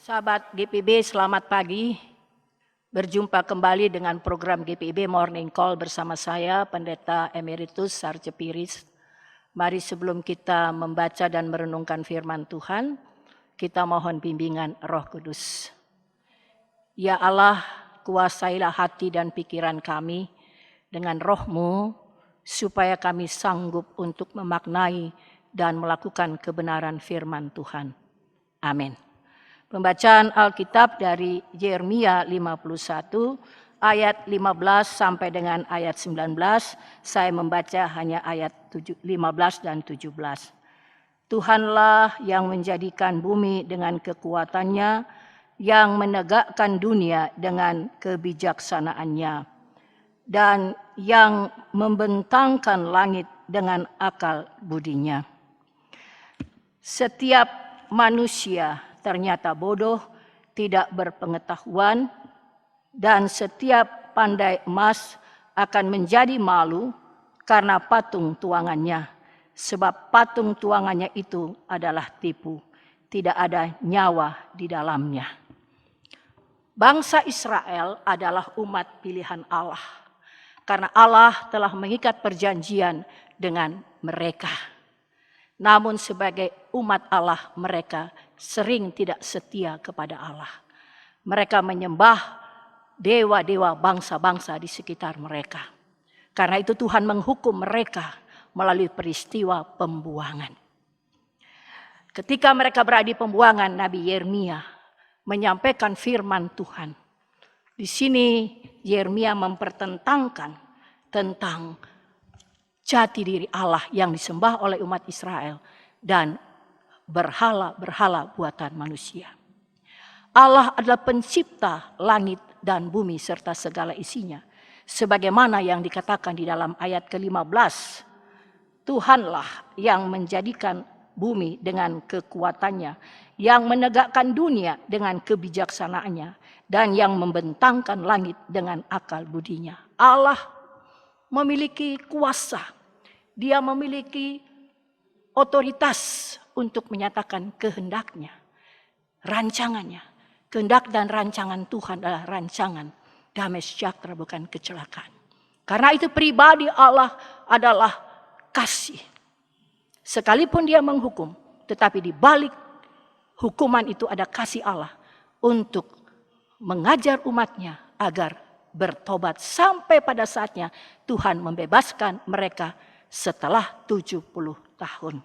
Sahabat GPIB, selamat pagi. Berjumpa kembali dengan program GPIB Morning Call bersama saya, Pendeta Emeritus Sarce Piris. Mari sebelum kita membaca dan merenungkan firman Tuhan, kita mohon bimbingan Roh Kudus. Ya Allah, kuasailah hati dan pikiran kami dengan Roh-Mu, supaya kami sanggup untuk memaknai dan melakukan kebenaran firman Tuhan. Amin. Pembacaan Alkitab dari Yeremia 51 ayat 15 sampai dengan ayat 19. Saya membaca hanya ayat 15 dan 17. Tuhanlah yang menjadikan bumi dengan kekuatannya, yang menegakkan dunia dengan kebijaksanaannya, dan yang membentangkan langit dengan akal budinya. Setiap manusia ternyata bodoh, tidak berpengetahuan, dan setiap pandai emas akan menjadi malu karena patung tuangannya. Sebab patung tuangannya itu adalah tipu, tidak ada nyawa di dalamnya. Bangsa Israel adalah umat pilihan Allah, karena Allah telah mengikat perjanjian dengan mereka. Namun sebagai umat Allah, mereka sering tidak setia kepada Allah. Mereka menyembah dewa-dewa bangsa-bangsa di sekitar mereka. Karena itu Tuhan menghukum mereka melalui peristiwa pembuangan. Ketika mereka berada di pembuangan, Nabi Yeremia menyampaikan firman Tuhan. Di sini Yeremia mempertentangkan tentang jati diri Allah yang disembah oleh umat Israel dan berhala-berhala buatan manusia. Allah adalah pencipta langit dan bumi serta segala isinya. Sebagaimana yang dikatakan di dalam ayat ke-15. Tuhanlah yang menjadikan bumi dengan kekuatannya, yang menegakkan dunia dengan kebijaksanaannya, dan yang membentangkan langit dengan akal budinya. Allah memiliki kuasa. Dia memiliki otoritas untuk menyatakan kehendaknya, rancangannya. Kehendak dan rancangan Tuhan adalah rancangan damai sejahtera, bukan kecelakaan. Karena itu pribadi Allah adalah kasih. Sekalipun dia menghukum, tetapi di balik hukuman itu ada kasih Allah untuk mengajar umatnya agar bertobat sampai pada saatnya Tuhan membebaskan mereka setelah 70 tahun.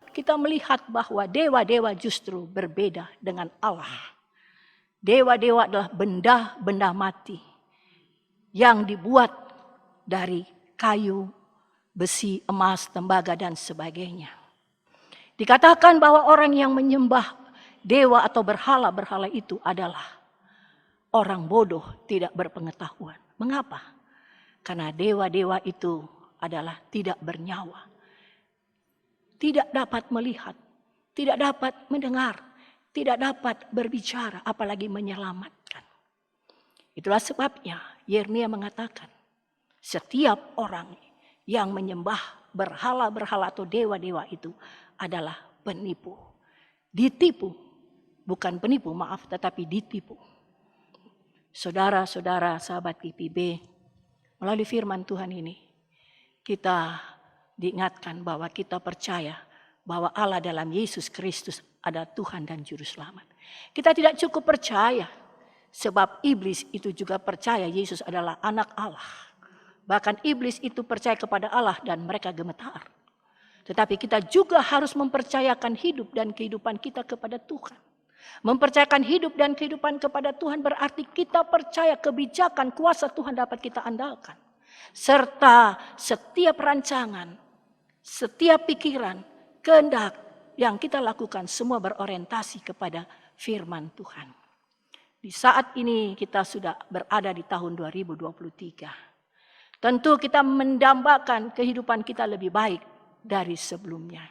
Kita melihat bahwa dewa-dewa justru berbeda dengan Allah. Dewa-dewa adalah benda-benda mati yang dibuat dari kayu, besi, emas, tembaga, dan sebagainya. Dikatakan bahwa orang yang menyembah dewa atau berhala-berhala itu adalah orang bodoh, tidak berpengetahuan. Mengapa? Karena dewa-dewa itu adalah tidak bernyawa. Tidak dapat melihat, tidak dapat mendengar, tidak dapat berbicara, apalagi menyelamatkan. Itulah sebabnya Yeremia mengatakan, setiap orang yang menyembah berhala-berhala atau dewa-dewa itu adalah penipu. Ditipu, bukan penipu, maaf, tetapi ditipu. Saudara-saudara, sahabat GPIB, melalui firman Tuhan ini, kita diingatkan bahwa kita percaya bahwa Allah dalam Yesus Kristus adalah Tuhan dan Juru Selamat. Kita tidak cukup percaya, sebab iblis itu juga percaya Yesus adalah anak Allah. Bahkan iblis itu percaya kepada Allah dan mereka gemetar. Tetapi kita juga harus mempercayakan hidup dan kehidupan kita kepada Tuhan. Mempercayakan hidup dan kehidupan kepada Tuhan berarti kita percaya kebijakan kuasa Tuhan dapat kita andalkan. Serta setiap rancangan, setiap pikiran, kehendak yang kita lakukan semua berorientasi kepada firman Tuhan. Di saat ini kita sudah berada di tahun 2023. Tentu kita mendambakan kehidupan kita lebih baik dari sebelumnya.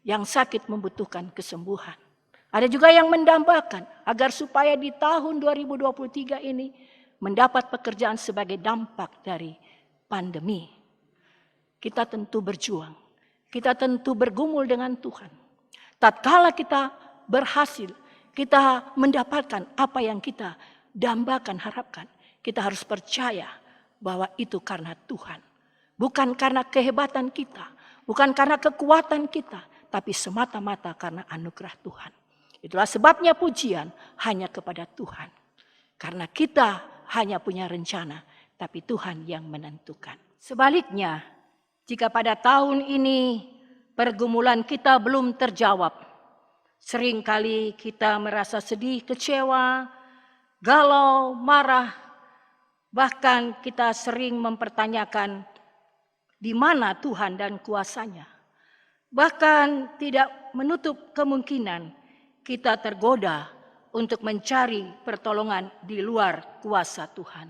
Yang sakit membutuhkan kesembuhan. Ada juga yang mendambakan agar supaya di tahun 2023 ini mendapat pekerjaan sebagai dampak dari pandemi. Kita tentu berjuang. Kita tentu bergumul dengan Tuhan. Tatkala kita berhasil, kita mendapatkan apa yang kita dambakan, harapkan. Kita harus percaya bahwa itu karena Tuhan. Bukan karena kehebatan kita, bukan karena kekuatan kita, tapi semata-mata karena anugerah Tuhan. Itulah sebabnya pujian hanya kepada Tuhan. Karena kita hanya punya rencana, tapi Tuhan yang menentukan. Sebaliknya, jika pada tahun ini pergumulan kita belum terjawab, seringkali kita merasa sedih, kecewa, galau, marah, bahkan kita sering mempertanyakan di mana Tuhan dan kuasanya. Bahkan tidak menutup kemungkinan kita tergoda untuk mencari pertolongan di luar kuasa Tuhan.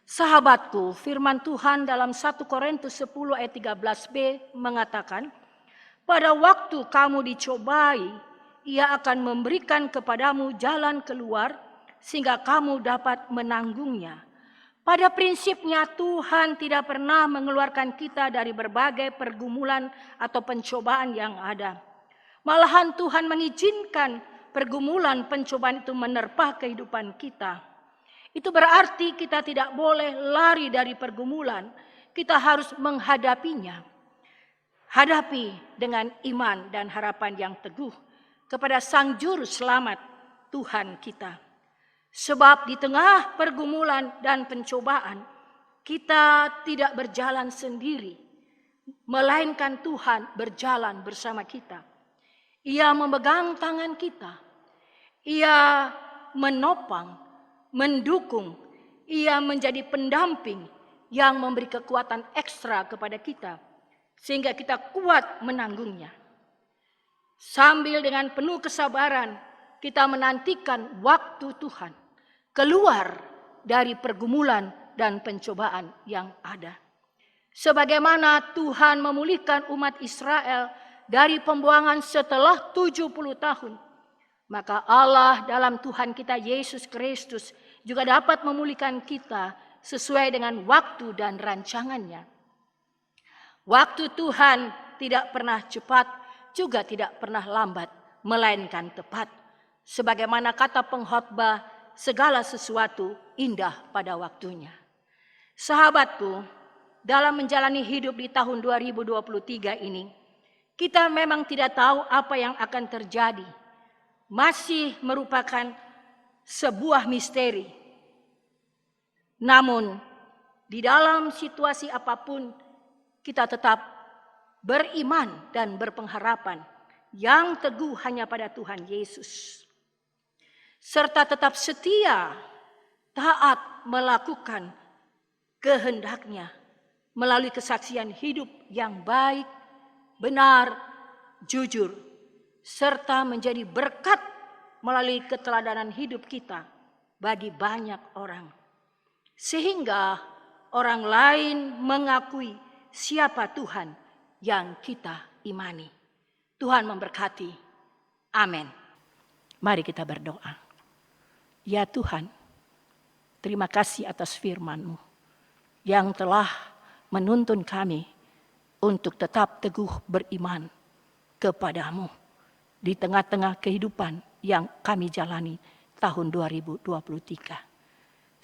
Sahabatku, firman Tuhan dalam 1 Korintus 10 ayat 13b mengatakan, pada waktu kamu dicobai, Ia akan memberikan kepadamu jalan keluar sehingga kamu dapat menanggungnya. Pada prinsipnya Tuhan tidak pernah mengeluarkan kita dari berbagai pergumulan atau pencobaan yang ada. Malahan Tuhan mengizinkan pergumulan pencobaan itu menerpa kehidupan kita. Itu berarti kita tidak boleh lari dari pergumulan. Kita harus menghadapinya. Hadapi dengan iman dan harapan yang teguh kepada Sang Juru Selamat Tuhan kita. Sebab di tengah pergumulan dan pencobaan, kita tidak berjalan sendiri, melainkan Tuhan berjalan bersama kita. Ia memegang tangan kita, Ia menopang, mendukung, Ia menjadi pendamping yang memberi kekuatan ekstra kepada kita, sehingga kita kuat menanggungnya. Sambil dengan penuh kesabaran, kita menantikan waktu Tuhan keluar dari pergumulan dan pencobaan yang ada. Sebagaimana Tuhan memulihkan umat Israel dari pembuangan setelah 70 tahun, maka Allah dalam Tuhan kita Yesus Kristus juga dapat memulihkan kita sesuai dengan waktu dan rancangannya. Waktu Tuhan tidak pernah cepat, juga tidak pernah lambat, melainkan tepat. Sebagaimana kata pengkhotbah, segala sesuatu indah pada waktunya. Sahabatku, dalam menjalani hidup di tahun 2023 ini, kita memang tidak tahu apa yang akan terjadi. Masih merupakan sebuah misteri. Namun, di dalam situasi apapun, kita tetap beriman dan berpengharapan yang teguh hanya pada Tuhan Yesus. Serta tetap setia, taat melakukan kehendaknya melalui kesaksian hidup yang baik, benar, jujur, serta menjadi berkat melalui keteladanan hidup kita bagi banyak orang. Sehingga orang lain mengakui siapa Tuhan yang kita imani. Tuhan memberkati. Amin. Mari kita berdoa. Ya Tuhan, terima kasih atas firman-Mu yang telah menuntun kami untuk tetap teguh beriman kepadamu di tengah-tengah kehidupan yang kami jalani tahun 2023.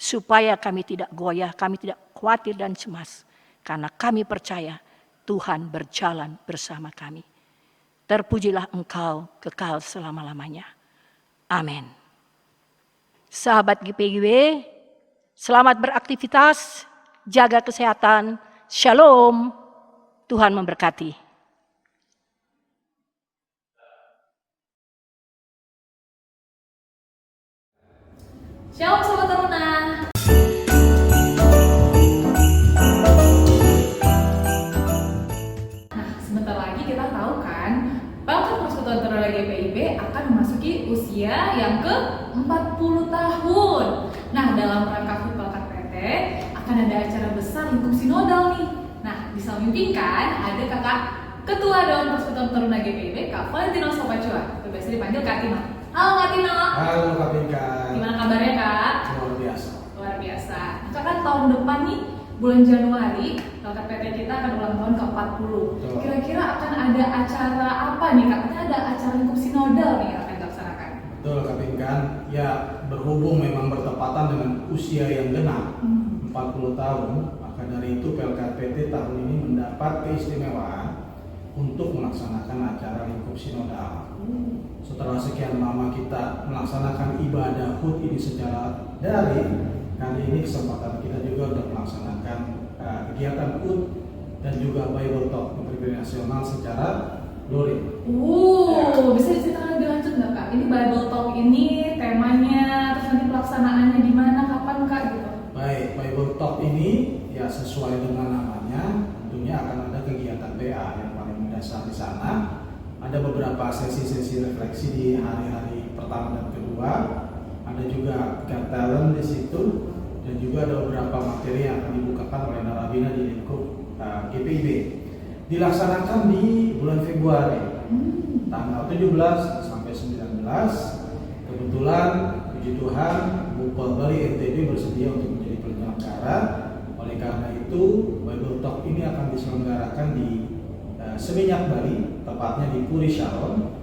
Supaya kami tidak goyah, kami tidak khawatir dan cemas, karena kami percaya Tuhan berjalan bersama kami. Terpujilah Engkau kekal selama-lamanya. Amin. Sahabat GPIW, selamat beraktivitas, jaga kesehatan, shalom, Tuhan memberkati. Shalom Sobat Taruna. Nah, sebentar lagi kita tahu kan, Pelkat Persekutuan Taruna GPIB akan memasuki usia yang ke-40 tahun. Nah, dalam rangka HUT Pelkat PT akan ada acara besar lingkup sinodal nih. Nah, disamimpingkan ada kakak Ketua Dewan Persekutuan Taruna GPIB, Kak Valentino Sopacua, atau biasa dipanggil Kak Tino. Halo Kak Tino. Halo Kak Pinka. Gimana kabarnya Kak? Luar biasa. Luar biasa. Nah, kan tahun depan nih, bulan Januari, Pelkat PT kita akan ulang tahun ke-40. Kira-kira akan ada acara apa nih Kak? Ada acara lingkup sinodal nih yang akan dilaksanakan. Betul Kak Pinkan, ya berhubung memang bertepatan dengan usia yang genap 40 tahun, maka dari itu PLKPT tahun ini mendapat keistimewaan untuk melaksanakan acara lingkup sinodal. Setelah sekian lama kita melaksanakan ibadah HUT ini secara daring, kali ini kesempatan kita juga untuk melaksanakan kegiatan HUT dan juga Bible Talk Pemerintah Nasional secara luring. Bisa diceritakan lebih lanjut nggak Kak? Ini Bible Talk ini temanya, terus nanti pelaksanaannya di mana, kapan Kak gitu? Baik, Bible Talk ini ya sesuai dengan namanya, tentunya akan ada kegiatan PA yang paling mendasar di sana. Ada beberapa sesi-sesi refleksi di hari-hari pertama dan kedua. Ada juga God Talent di situ, dan juga ada beberapa materi yang akan dibukakan oleh narabina di lingkup GPIB. Dilaksanakan di bulan Februari, tanggal 17 sampai 19. Kebetulan puji Tuhan Bupal Bali NTB bersedia untuk menjadi penyelenggara. Oleh karena itu Bible Talk ini akan diselenggarakan di Seminyak Bali, tepatnya di Puri Sharon.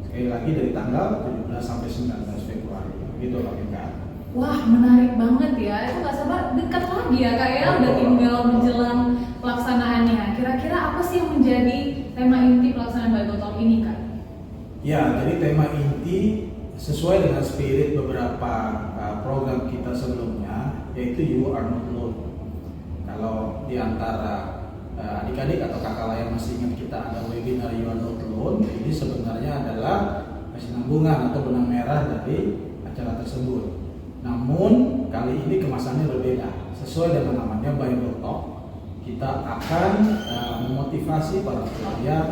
Sekali lagi dari tanggal 17 sampai 19 Februari. Begitu Pak Pinkan. Wah, menarik banget ya. Itu nggak sabar, dekat lagi ya Kak ya. Udah tinggal menjelang pelaksanaannya. Kira-kira apa sih yang menjadi tema inti pelaksanaan Bible Talk ini Kak? Ya, jadi tema inti sesuai dengan spirit beberapa program kita sebelumnya, yaitu You Are Not Alone. Kalau di antara adik-adik atau kakak lain masih ingat kita ada webinar You Are Not Alone, ini sebenarnya adalah kesinambungan atau benang merah dari acara tersebut. Namun kali ini kemasannya berbeda. Sesuai dengan namanya Bible Talk, kita akan memotivasi para pelayan,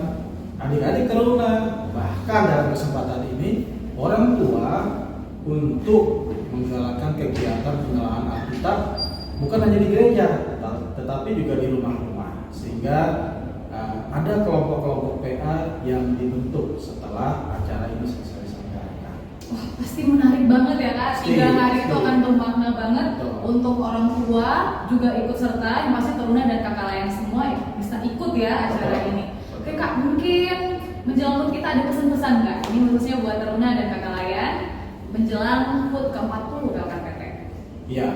adik-adik teruna, bahkan dalam kesempatan ini orang tua untuk menggalakkan kegiatan pengenalan Alkitab bukan hanya di gereja, tetapi juga di rumah-rumah, sehingga ada kelompok-kelompok PA yang dibentuk setelah acara ini selesai diselenggarakan. Wah, pasti menarik banget ya Kak. 3 hari itu akan bermakna banget. Betul. Untuk orang tua juga ikut serta, yang pasti teruna dan kakak lain semua ya, bisa ikut ya acara Betul. ini. Oke Kak, mungkin menjelang HUT kita ada pesan-pesan Kak? Ini khususnya buat teruna dan kakak lain menjelang HUT ke-40 PLKPT. Ya,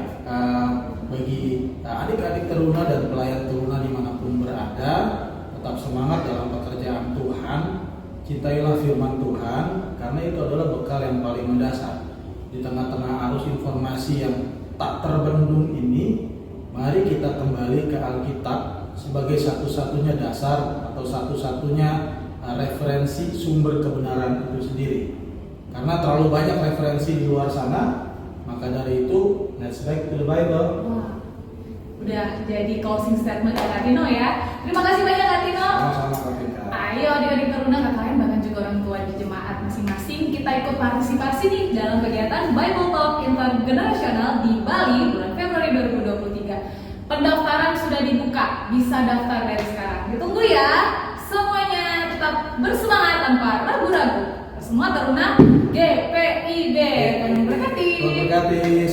bagi adik-adik teruna dan pelayan teruna dimanapun berada, tetap semangat dalam pekerjaan Tuhan. Cintailah firman Tuhan, karena itu adalah bekal yang paling mendasar. Di tengah-tengah arus informasi yang tak terbendung ini, mari kita kembali ke Alkitab sebagai satu-satunya dasar atau satu-satunya referensi sumber kebenaran itu sendiri. Karena terlalu banyak referensi di luar sana, maka dari itu let's back to the Bible. Wah, udah jadi closing statement Kak Tino ya. Terima kasih banyak Kak Tino. Sama-sama Kak Pinkan. Ayo adik-adik teruna kakak lain bahkan juga orang tua di jemaat masing-masing, kita ikut partisipasi nih dalam kegiatan Bible Talk Intergenerasional di Bali bulan Februari 2023. Pendaftaran sudah dibuka, bisa daftar dari sekarang. Ditunggu ya. Semuanya tetap bersemangat tanpa ragu-ragu. Semua teruna GPIB. Tuhan memberkati. Tuhan memberkati.